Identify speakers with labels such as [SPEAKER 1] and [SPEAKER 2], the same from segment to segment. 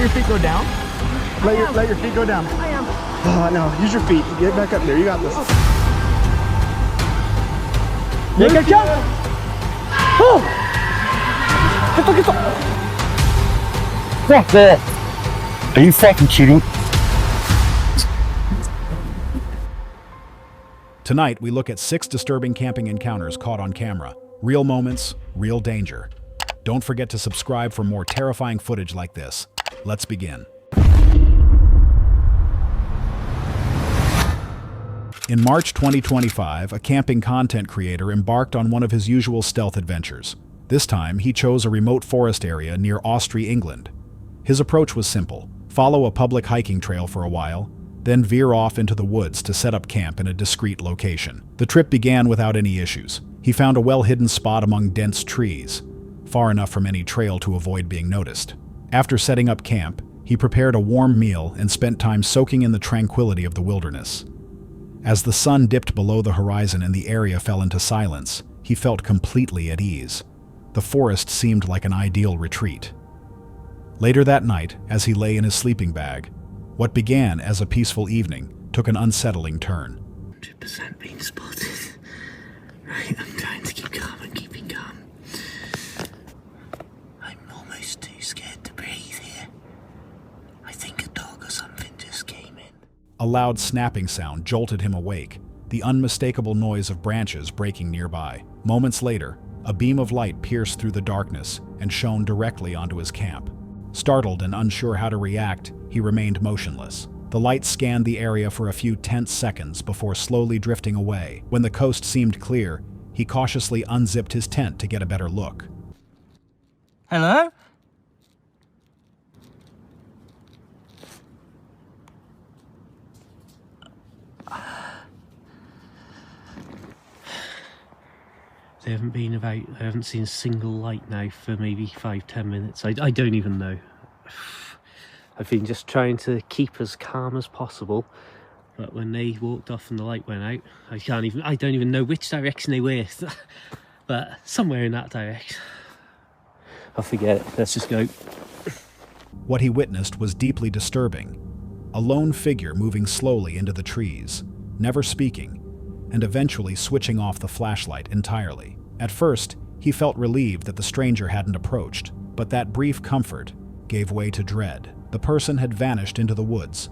[SPEAKER 1] Let your feet go down. Let your feet go down.
[SPEAKER 2] I am.
[SPEAKER 1] Oh, no, use your feet. Get back up there. You got this.
[SPEAKER 2] Make a jump. Oh. Get up. Fuck that. Are you fucking kidding?
[SPEAKER 3] Tonight, we look at 6 disturbing camping encounters caught on camera. Real moments, real danger. Don't forget to subscribe for more terrifying footage like this. Let's begin. In March 2025, a camping content creator embarked on one of his usual stealth adventures. This time, he chose a remote forest area near Austria, England. His approach was simple: follow a public hiking trail for a while, then veer off into the woods to set up camp in a discreet location. The trip began without any issues. He found a well-hidden spot among dense trees, far enough from any trail to avoid being noticed. After setting up camp, he prepared a warm meal and spent time soaking in the tranquility of the wilderness. As the sun dipped below the horizon and the area fell into silence, he felt completely at ease. The forest seemed like an ideal retreat. Later that night, as he lay in his sleeping bag, what began as a peaceful evening took an unsettling turn.
[SPEAKER 4] 100% being spotted. Right, I'm trying to keep calm and keeping calm. I'm almost too scared to breathe here. I think a dog or something just came in.
[SPEAKER 3] A loud snapping sound jolted him awake, the unmistakable noise of branches breaking nearby. Moments later, a beam of light pierced through the darkness and shone directly onto his camp. Startled and unsure how to react, he remained motionless. The light scanned the area for a few tense seconds before slowly drifting away. When the coast seemed clear, he cautiously unzipped his tent to get a better look.
[SPEAKER 4] Hello? They haven't been about, I haven't seen a single light now for maybe 5-10 minutes. I don't even know. I've been just trying to keep as calm as possible, but when they walked off and the light went out, I don't even know which direction they were, but somewhere in that direction. I'll forget it, let's just go.
[SPEAKER 3] What he witnessed was deeply disturbing. A lone figure moving slowly into the trees, never speaking, and eventually switching off the flashlight entirely. At first, he felt relieved that the stranger hadn't approached, but that brief comfort gave way to dread. The person had vanished into the woods,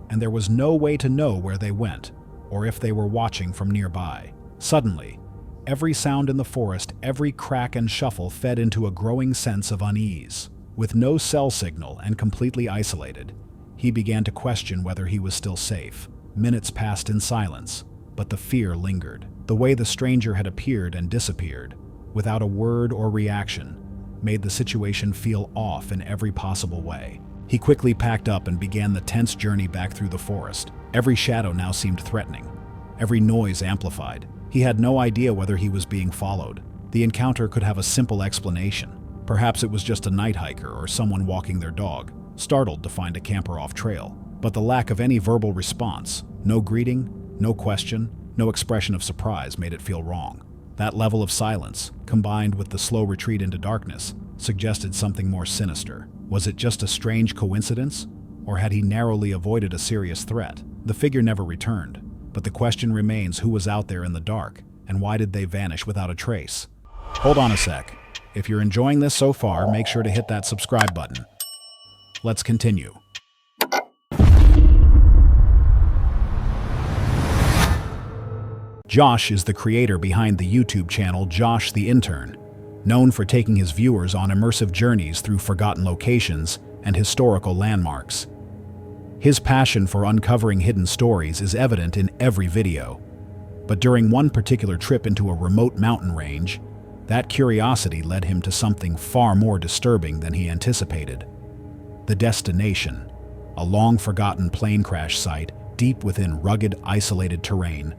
[SPEAKER 3] and there was no way to know where they went, or if they were watching from nearby. Suddenly, every sound in the forest, every crack and shuffle fed into a growing sense of unease. With no cell signal and completely isolated, he began to question whether he was still safe. Minutes passed in silence, but the fear lingered. The way the stranger had appeared and disappeared, without a word or reaction, made the situation feel off in every possible way. He quickly packed up and began the tense journey back through the forest. Every shadow now seemed threatening, every noise amplified. He had no idea whether he was being followed. The encounter could have a simple explanation. Perhaps it was just a night hiker or someone walking their dog, startled to find a camper off trail. But the lack of any verbal response, no greeting, no question, no expression of surprise, made it feel wrong. That level of silence, combined with the slow retreat into darkness, suggested something more sinister. Was it just a strange coincidence, or had he narrowly avoided a serious threat? The figure never returned, but the question remains: who was out there in the dark, and why did they vanish without a trace? Hold on a sec. If you're enjoying this so far, make sure to hit that subscribe button. Let's continue. Josh is the creator behind the YouTube channel Josh the Intern, known for taking his viewers on immersive journeys through forgotten locations and historical landmarks. His passion for uncovering hidden stories is evident in every video. But during one particular trip into a remote mountain range, that curiosity led him to something far more disturbing than he anticipated. The destination, a long-forgotten plane crash site deep within rugged, isolated terrain,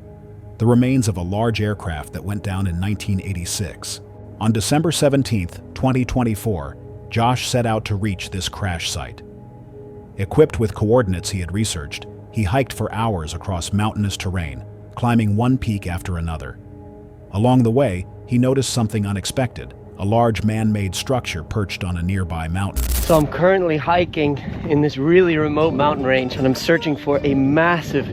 [SPEAKER 3] the remains of a large aircraft that went down in 1986. On December 17, 2024, Josh set out to reach this crash site. Equipped with coordinates he had researched, he hiked for hours across mountainous terrain, climbing one peak after another. Along the way, he noticed something unexpected: a large man-made structure perched on a nearby mountain.
[SPEAKER 5] So I'm currently hiking in this really remote mountain range and I'm searching for a massive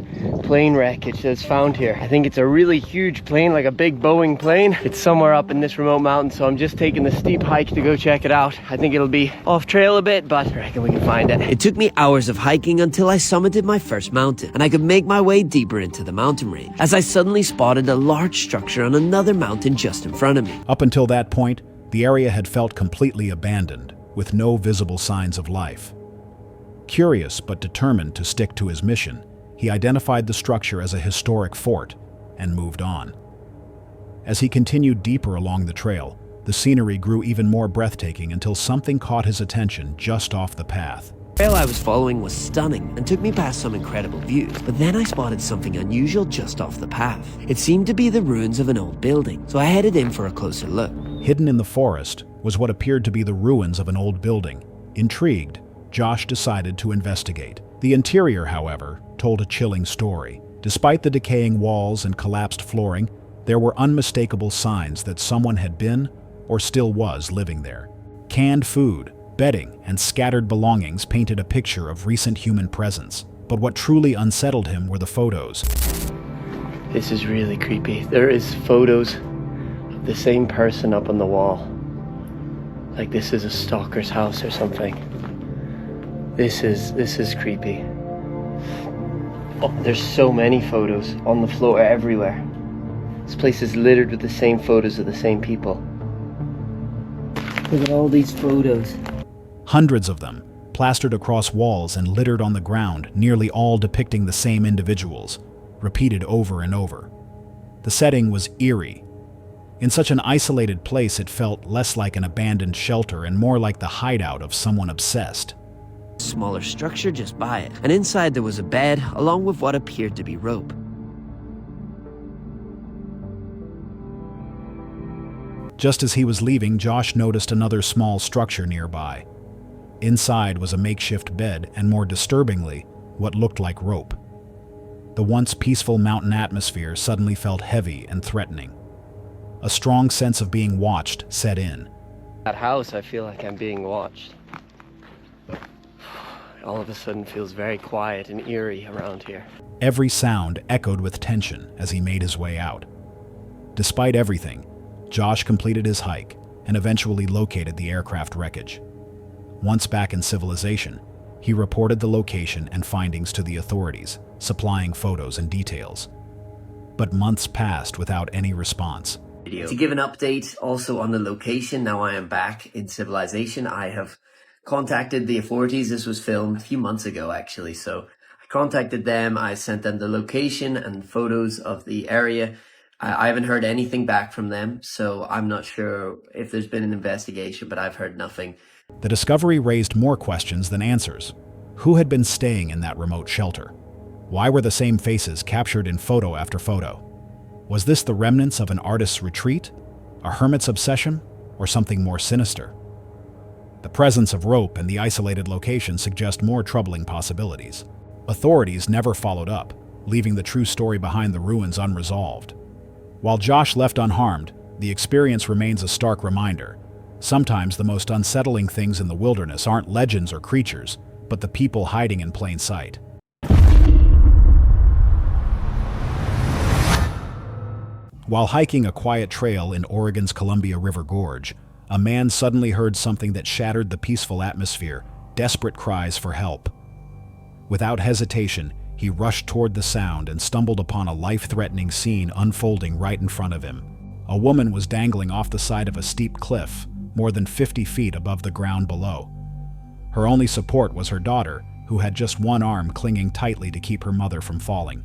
[SPEAKER 5] plane wreckage that's found here. I think it's a really huge plane, like a big Boeing plane. It's somewhere up in this remote mountain, so I'm just taking the steep hike to go check it out. I think it'll be off trail a bit, but I reckon we can find it.
[SPEAKER 6] It took me hours of hiking until I summited my first mountain, and I could make my way deeper into the mountain range, as I suddenly spotted a large structure on another mountain just in front of me.
[SPEAKER 3] Up until that point, the area had felt completely abandoned, with no visible signs of life. Curious but determined to stick to his mission, he identified the structure as a historic fort and moved on. As he continued deeper along the trail, the scenery grew even more breathtaking until something caught his attention just off the path.
[SPEAKER 6] The trail I was following was stunning and took me past some incredible views, but then I spotted something unusual just off the path. It seemed to be the ruins of an old building, so I headed in for a closer look.
[SPEAKER 3] Hidden in the forest was what appeared to be the ruins of an old building. Intrigued, Josh decided to investigate. The interior, however, told a chilling story. Despite the decaying walls and collapsed flooring, there were unmistakable signs that someone had been or still was living there. Canned food, bedding, and scattered belongings painted a picture of recent human presence. But what truly unsettled him were the photos.
[SPEAKER 5] This is really creepy. There is photos of the same person up on the wall. Like this is a stalker's house or something. This is creepy. Oh, there's so many photos on the floor everywhere. This place is littered with the same photos of the same people. Look at all these photos.
[SPEAKER 3] Hundreds of them, plastered across walls and littered on the ground, nearly all depicting the same individuals, repeated over and over. The setting was eerie. In such an isolated place, it felt less like an abandoned shelter and more like the hideout of someone obsessed.
[SPEAKER 6] Smaller structure just by it, and inside there was a bed along with what appeared to be rope.
[SPEAKER 3] Just as he was leaving, Josh noticed another small structure nearby. Inside was a makeshift bed and, more disturbingly, what looked like rope. The once peaceful mountain atmosphere suddenly felt heavy and threatening. A strong sense of being watched set in.
[SPEAKER 5] That house, I feel like I'm being watched. All of a sudden feels very quiet and eerie around here.
[SPEAKER 3] Every sound echoed with tension as he made his way out. Despite everything, Josh completed his hike and eventually located the aircraft wreckage. Once back in civilization, he reported the location and findings to the authorities, supplying photos and details. But months passed without any response.
[SPEAKER 6] To give an update also on the location, now I am back in civilization. I have contacted the authorities. This was filmed a few months ago, actually. So I contacted them. I sent them the location and photos of the area. I haven't heard anything back from them, so I'm not sure if there's been an investigation, but I've heard nothing.
[SPEAKER 3] The discovery raised more questions than answers. Who had been staying in that remote shelter? Why were the same faces captured in photo after photo? Was this the remnants of an artist's retreat, a hermit's obsession, or something more sinister? The presence of rope and the isolated location suggest more troubling possibilities. Authorities never followed up, leaving the true story behind the ruins unresolved. While Josh left unharmed, the experience remains a stark reminder. Sometimes the most unsettling things in the wilderness aren't legends or creatures, but the people hiding in plain sight. While hiking a quiet trail in Oregon's Columbia River Gorge, a man suddenly heard something that shattered the peaceful atmosphere, desperate cries for help. Without hesitation, he rushed toward the sound and stumbled upon a life-threatening scene unfolding right in front of him. A woman was dangling off the side of a steep cliff, more than 50 feet above the ground below. Her only support was her daughter, who had just one arm clinging tightly to keep her mother from falling.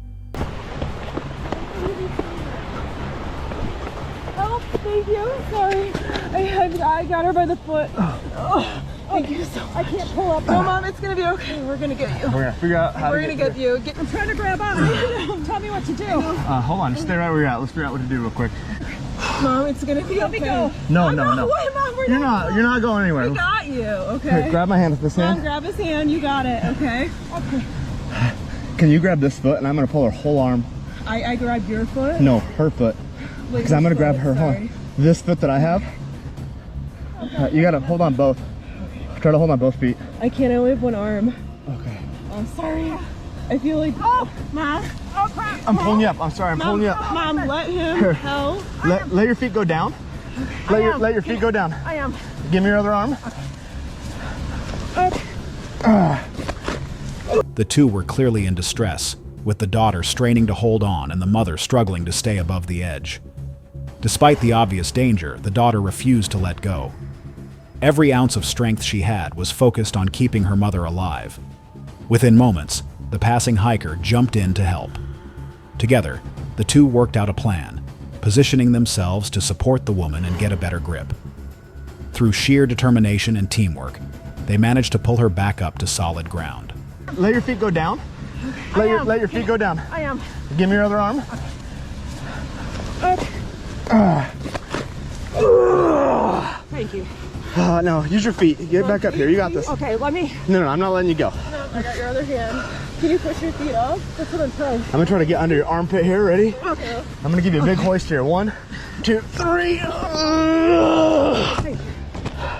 [SPEAKER 7] Oh, thank you. Sorry. I got her by the foot. Oh, thank you so much. I can't pull up. No, Mom, it's going to be okay. We're going to get you.
[SPEAKER 1] We're going to figure out how
[SPEAKER 7] We're going to get you. I'm trying to grab on. Tell me what to do.
[SPEAKER 1] Hold on. Just stay right where you're at. Let's figure out what to do real quick.
[SPEAKER 7] Mom, it's going to be okay. Go.
[SPEAKER 1] No.
[SPEAKER 7] Wait, Mom,
[SPEAKER 1] You're not going anywhere.
[SPEAKER 7] We got you, okay?
[SPEAKER 1] Here, grab my hand with this hand.
[SPEAKER 7] Mom, grab his hand. You got it, okay? Okay.
[SPEAKER 1] Can you grab this foot and I'm going to pull her whole arm?
[SPEAKER 7] I grab your foot?
[SPEAKER 1] No, her foot. Because I'm going to grab her. Hold on. This foot that I have.
[SPEAKER 7] Okay.
[SPEAKER 1] You got to hold on both. Try to hold on both feet.
[SPEAKER 7] I can't, I only have one arm.
[SPEAKER 1] Okay.
[SPEAKER 7] I'm sorry. I feel like, oh, Mom. Oh, crap.
[SPEAKER 1] I'm pulling you up. I'm sorry. I'm pulling you up.
[SPEAKER 7] Mom, let him
[SPEAKER 1] Here.
[SPEAKER 7] help.
[SPEAKER 1] Let your feet go down. Let your feet go down.
[SPEAKER 7] I am.
[SPEAKER 1] Give me your other arm.
[SPEAKER 7] Okay.
[SPEAKER 3] The two were clearly in distress, with the daughter straining to hold on and the mother struggling to stay above the edge. Despite the obvious danger, the daughter refused to let go. Every ounce of strength she had was focused on keeping her mother alive. Within moments, the passing hiker jumped in to help. Together, the two worked out a plan, positioning themselves to support the woman and get a better grip. Through sheer determination and teamwork, they managed to pull her back up to solid ground.
[SPEAKER 1] Let your feet go down. Let your feet go down.
[SPEAKER 7] I am.
[SPEAKER 1] Give me your other arm.
[SPEAKER 7] Okay. Thank you.
[SPEAKER 1] No, use your feet. Get back up here. You got this.
[SPEAKER 7] Okay, let me.
[SPEAKER 1] No, I'm not letting you go.
[SPEAKER 7] No, I got your other hand. Can you push your feet up? That's what I'm trying.
[SPEAKER 1] I'm gonna try to get under your armpit here. Ready?
[SPEAKER 7] Okay.
[SPEAKER 1] I'm gonna give you a big hoist here. 1, 2, 3.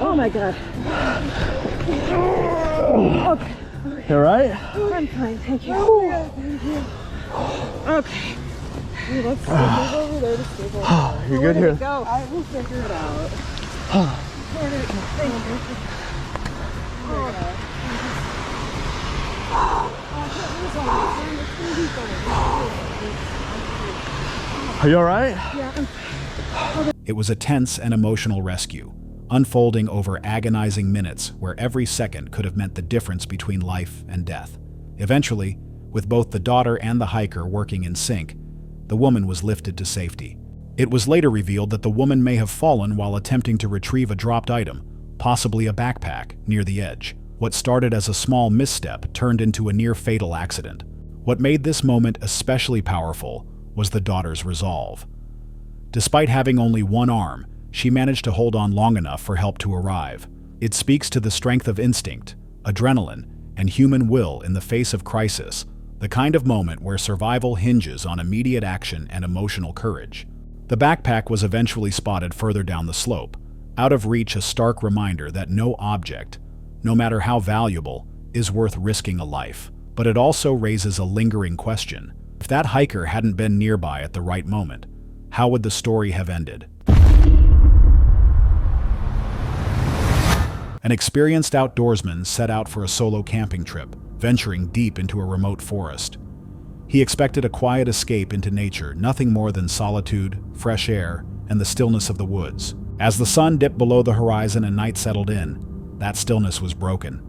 [SPEAKER 7] Oh my God. Okay.
[SPEAKER 1] You all right?
[SPEAKER 7] I'm fine, thank you. Thank you. Okay. Let's move over there to stable.
[SPEAKER 1] You're good here.
[SPEAKER 7] Go. I will figure it out. Thank you.
[SPEAKER 1] Are you all right?
[SPEAKER 7] Yeah.
[SPEAKER 3] It was a tense and emotional rescue, unfolding over agonizing minutes where every second could have meant the difference between life and death. Eventually, with both the daughter and the hiker working in sync, the woman was lifted to safety. It was later revealed that the woman may have fallen while attempting to retrieve a dropped item, possibly a backpack, near the edge. What started as a small misstep turned into a near-fatal accident. What made this moment especially powerful was the daughter's resolve. Despite having only one arm, she managed to hold on long enough for help to arrive. It speaks to the strength of instinct, adrenaline, and human will in the face of crisis, the kind of moment where survival hinges on immediate action and emotional courage. The backpack was eventually spotted further down the slope, out of reach, a stark reminder that no object, no matter how valuable, is worth risking a life. But it also raises a lingering question. If that hiker hadn't been nearby at the right moment, how would the story have ended? An experienced outdoorsman set out for a solo camping trip, venturing deep into a remote forest. He expected a quiet escape into nature, nothing more than solitude, fresh air, and the stillness of the woods. As the sun dipped below the horizon and night settled in, that stillness was broken.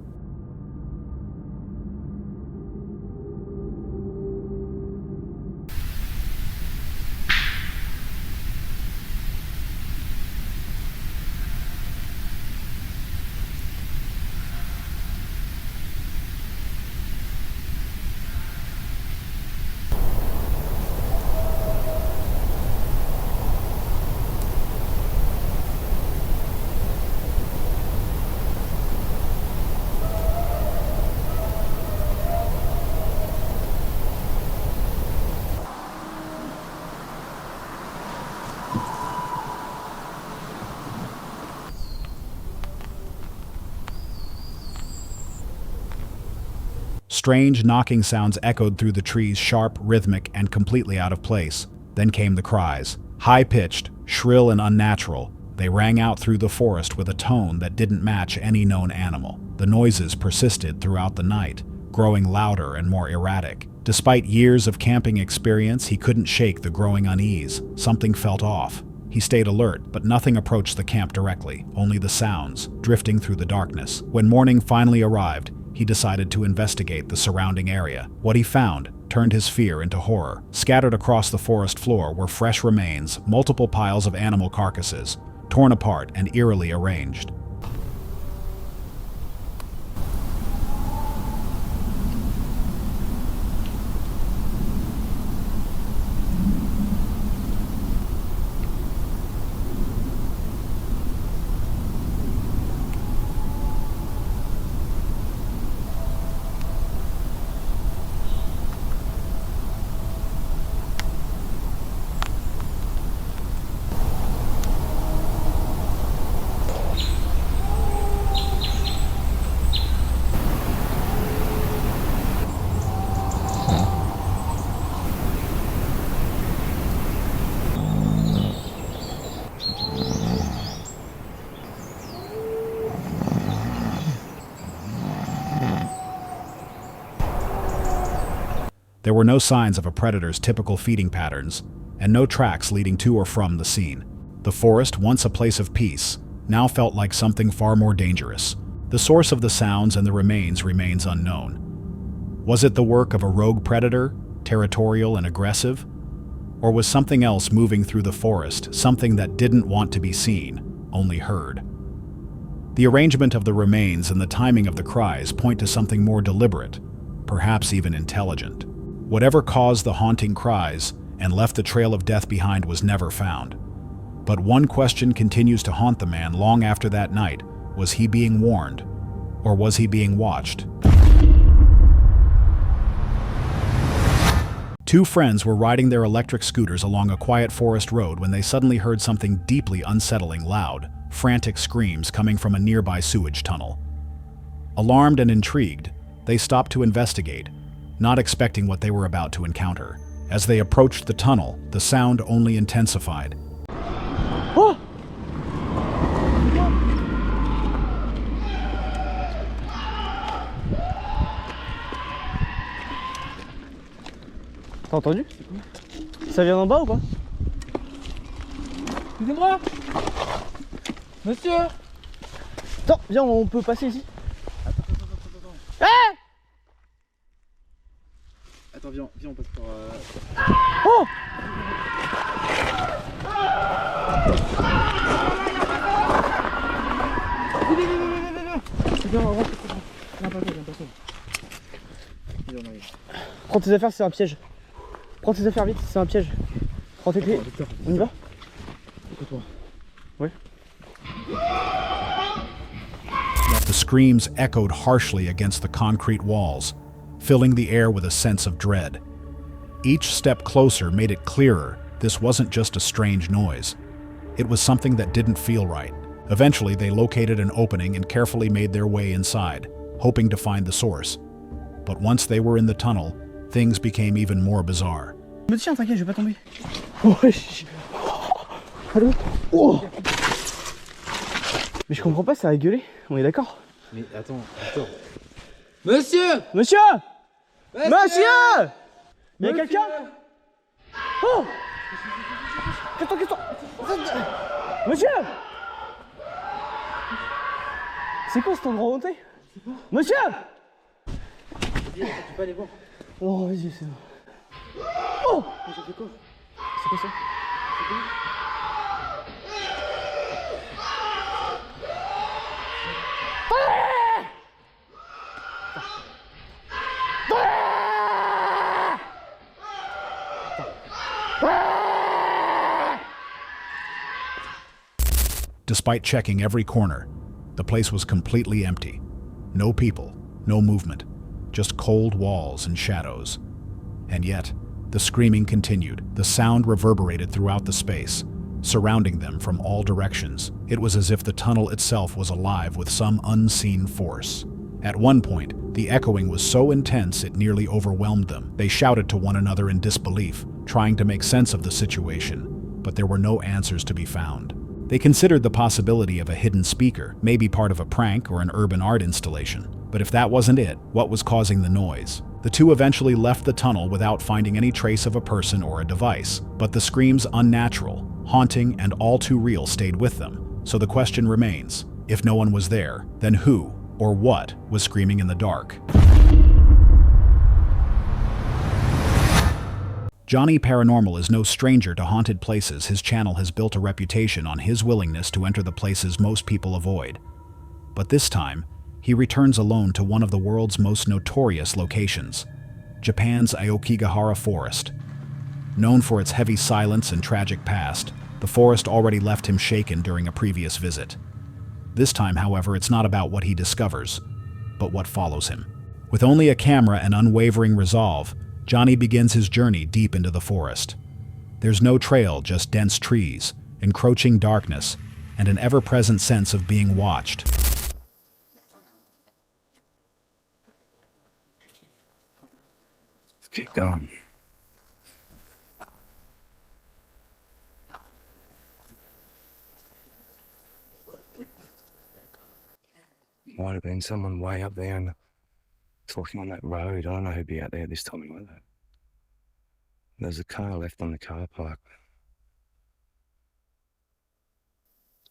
[SPEAKER 3] Strange knocking sounds echoed through the trees, sharp, rhythmic, and completely out of place. Then came the cries. High-pitched, shrill, and unnatural, they rang out through the forest with a tone that didn't match any known animal. The noises persisted throughout the night, growing louder and more erratic. Despite years of camping experience, he couldn't shake the growing unease. Something felt off. He stayed alert, but nothing approached the camp directly, only the sounds, drifting through the darkness. When morning finally arrived, he decided to investigate the surrounding area. What he found turned his fear into horror. Scattered across the forest floor were fresh remains, multiple piles of animal carcasses, torn apart and eerily arranged. There were no signs of a predator's typical feeding patterns, and no tracks leading to or from the scene. The forest, once a place of peace, now felt like something far more dangerous. The source of the sounds and the remains remains unknown. Was it the work of a rogue predator, territorial and aggressive? Or was something else moving through the forest, something that didn't want to be seen, only heard? The arrangement of the remains and the timing of the cries point to something more deliberate, perhaps even intelligent. Whatever caused the haunting cries and left the trail of death behind was never found. But one question continues to haunt the man long after that night. Was he being warned? Or was he being watched? Two friends were riding their electric scooters along a quiet forest road when they suddenly heard something deeply unsettling, loud, frantic screams coming from a nearby sewage tunnel. Alarmed and intrigued, they stopped to investigate, not expecting what they were about to encounter. As they approached the tunnel, the sound only intensified.
[SPEAKER 2] Oh! T'as entendu? Ça vient d'en bas ou pas?
[SPEAKER 7] Excusez-moi. Monsieur.
[SPEAKER 2] Attends, viens, on peut passer ici.
[SPEAKER 7] Ah!
[SPEAKER 1] Attends, viens, on passe par...
[SPEAKER 2] Oh!
[SPEAKER 1] Viens, rentre. Viens, passe.
[SPEAKER 2] Prends tes affaires, c'est un piège. Prends tes affaires vite, c'est un piège. Prends tes clés. On y va?
[SPEAKER 1] Écoute-toi.
[SPEAKER 2] Ouais.
[SPEAKER 3] The screams echoed harshly against the concrete walls, filling the air with a sense of dread. Each step closer made it clearer this wasn't just a strange noise. It was something that didn't feel right. Eventually, they located an opening and carefully made their way inside, hoping to find the source. But once they were in the tunnel, things became even more bizarre.
[SPEAKER 2] Me tiens, t'inquiète, je vais pas tomber. Wesh. Allô? Oh. Mais je comprends pas, ça a gueulé, on est d'accord?
[SPEAKER 1] Mais attends.
[SPEAKER 7] Monsieur.
[SPEAKER 2] Monsieur! Monsieur! Il y a quelqu'un? Oh! Qu'est-ce Monsieur! C'est quoi cet endroit hanté? Monsieur!
[SPEAKER 1] Tu peux pas aller voir.
[SPEAKER 2] Non, vas-y, c'est bon. Oh!
[SPEAKER 1] J'ai fait quoi?
[SPEAKER 2] C'est quoi ça?
[SPEAKER 3] Despite checking every corner, the place was completely empty. No people, no movement, just cold walls and shadows. And yet, the screaming continued. The sound reverberated throughout the space, surrounding them from all directions. It was as if the tunnel itself was alive with some unseen force. At one point, the echoing was so intense it nearly overwhelmed them. They shouted to one another in disbelief, trying to make sense of the situation, but there were no answers to be found. They considered the possibility of a hidden speaker, maybe part of a prank or an urban art installation. But if that wasn't it, what was causing the noise? The two eventually left the tunnel without finding any trace of a person or a device. But the screams, unnatural, haunting, and all too real, stayed with them. So the question remains, if no one was there, then who or what was screaming in the dark? Johnny Paranormal is no stranger to haunted places. His channel has built a reputation on his willingness to enter the places most people avoid. But this time, he returns alone to one of the world's most notorious locations, Japan's Aokigahara Forest. Known for its heavy silence and tragic past, the forest already left him shaken during a previous visit. This time, however, it's not about what he discovers, but what follows him. With only a camera and unwavering resolve, Johnny begins his journey deep into the forest. There's no trail, just dense trees, encroaching darkness, and an ever-present sense of being watched.
[SPEAKER 8] Let's keep going. Might have been someone way up there and talking on that road. I don't know who'd be out there this time of weather. There's a car left on the car park.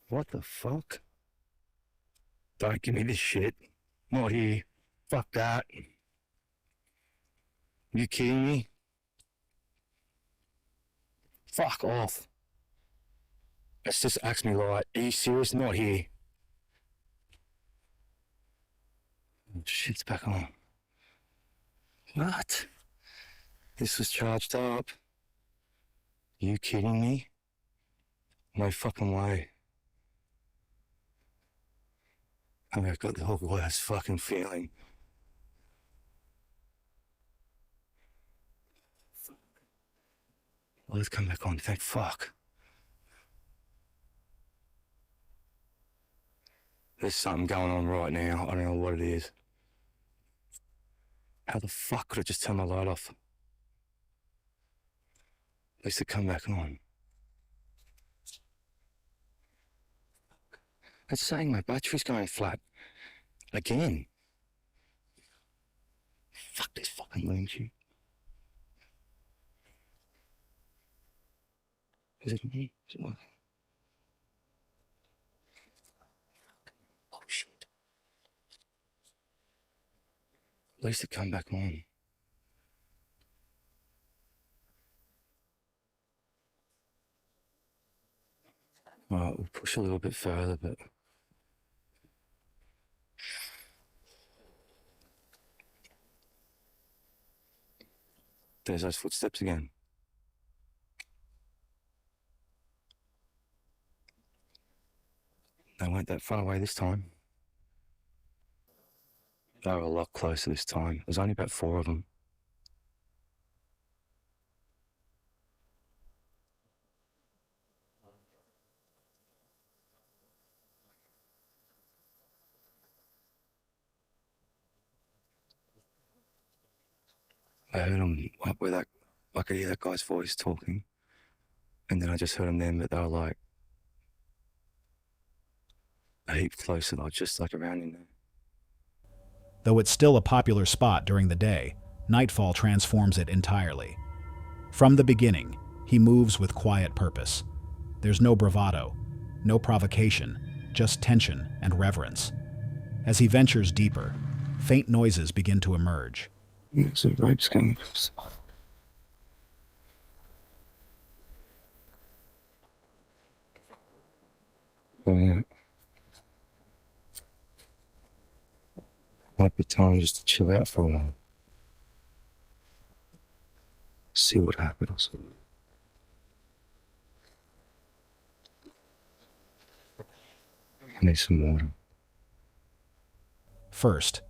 [SPEAKER 8] What the fuck? Don't give me this shit. Not here. Fuck that. You kidding me? Fuck off. Let's just ask me like, are you serious? Not here. Oh, shit's back on. What? This was charged up. You kidding me? No fucking way. I've got the whole worst fucking feeling. Well, let's come back on. Thank fuck. There's something going on right now. I don't know what it is. How the fuck could I just turn my light off? At least it come back on. It's saying my battery's going flat. Again. Fuck this fucking lean sheet. Is it me? Is it working? Oh shit. At least it come back on. Alright, we'll push a little bit further, but there's those footsteps again. They weren't that far away this time. They were a lot closer this time. There's only about 4 of them. I heard them up where that, I could hear that guy's voice talking. And then I just heard them then, but they were like a heap closer, like just like around in there.
[SPEAKER 3] Though it's still a popular spot during the day, nightfall transforms it entirely. From the beginning, he moves with quiet purpose. There's no bravado, no provocation, just tension and reverence. As he ventures deeper, faint noises begin to emerge.
[SPEAKER 8] There's a rope's coming. Oh yeah. Might be time just to chill out for a while. See what happens. I need some water.
[SPEAKER 3] First,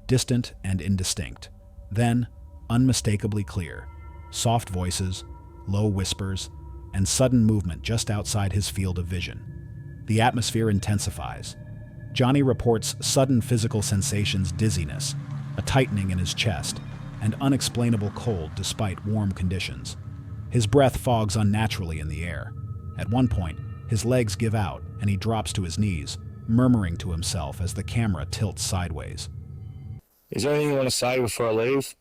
[SPEAKER 3] distant and indistinct. Then, unmistakably clear. Soft voices, low whispers, and sudden movement just outside his field of vision. The atmosphere intensifies. Johnny reports sudden physical sensations, dizziness, a tightening in his chest, and unexplainable cold despite warm conditions. His breath fogs unnaturally in the air. At one point, his legs give out and he drops to his knees, murmuring to himself as the camera tilts sideways.
[SPEAKER 8] Is there anything you want to say before I leave?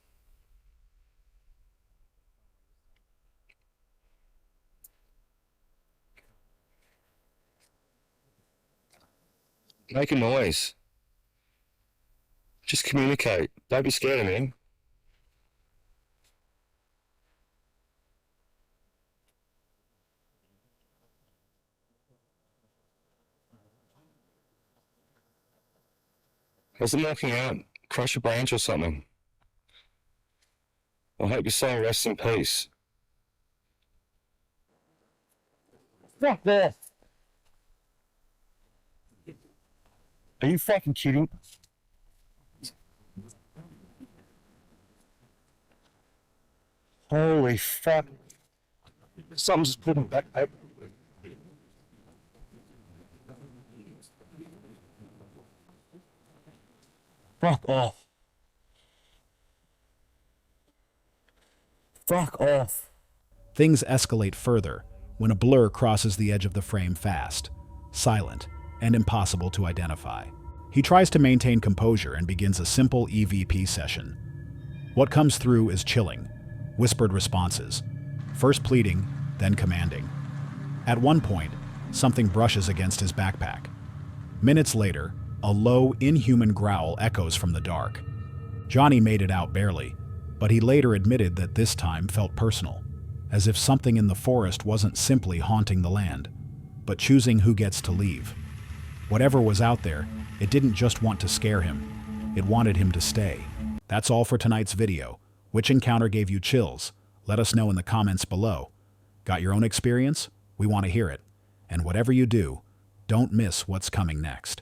[SPEAKER 8] Make a noise. Just communicate. Don't be scared of me. As I'm walking out, crush a branch or something. I hope your soul rests in peace. Fuck that! Are you fucking kidding? Holy fuck. Something's just pulling back. Fuck off. Fuck off.
[SPEAKER 3] Things escalate further when a blur crosses the edge of the frame fast, silent, and impossible to identify. He tries to maintain composure and begins a simple EVP session. What comes through is chilling, whispered responses, first pleading, then commanding. At one point, something brushes against his backpack. Minutes later, a low, inhuman growl echoes from the dark. Johnny made it out barely, but he later admitted that this time felt personal, as if something in the forest wasn't simply haunting the land, but choosing who gets to leave. Whatever was out there, it didn't just want to scare him, it wanted him to stay. That's all for tonight's video. Which encounter gave you chills? Let us know in the comments below. Got your own experience? We want to hear it. And whatever you do, don't miss what's coming next.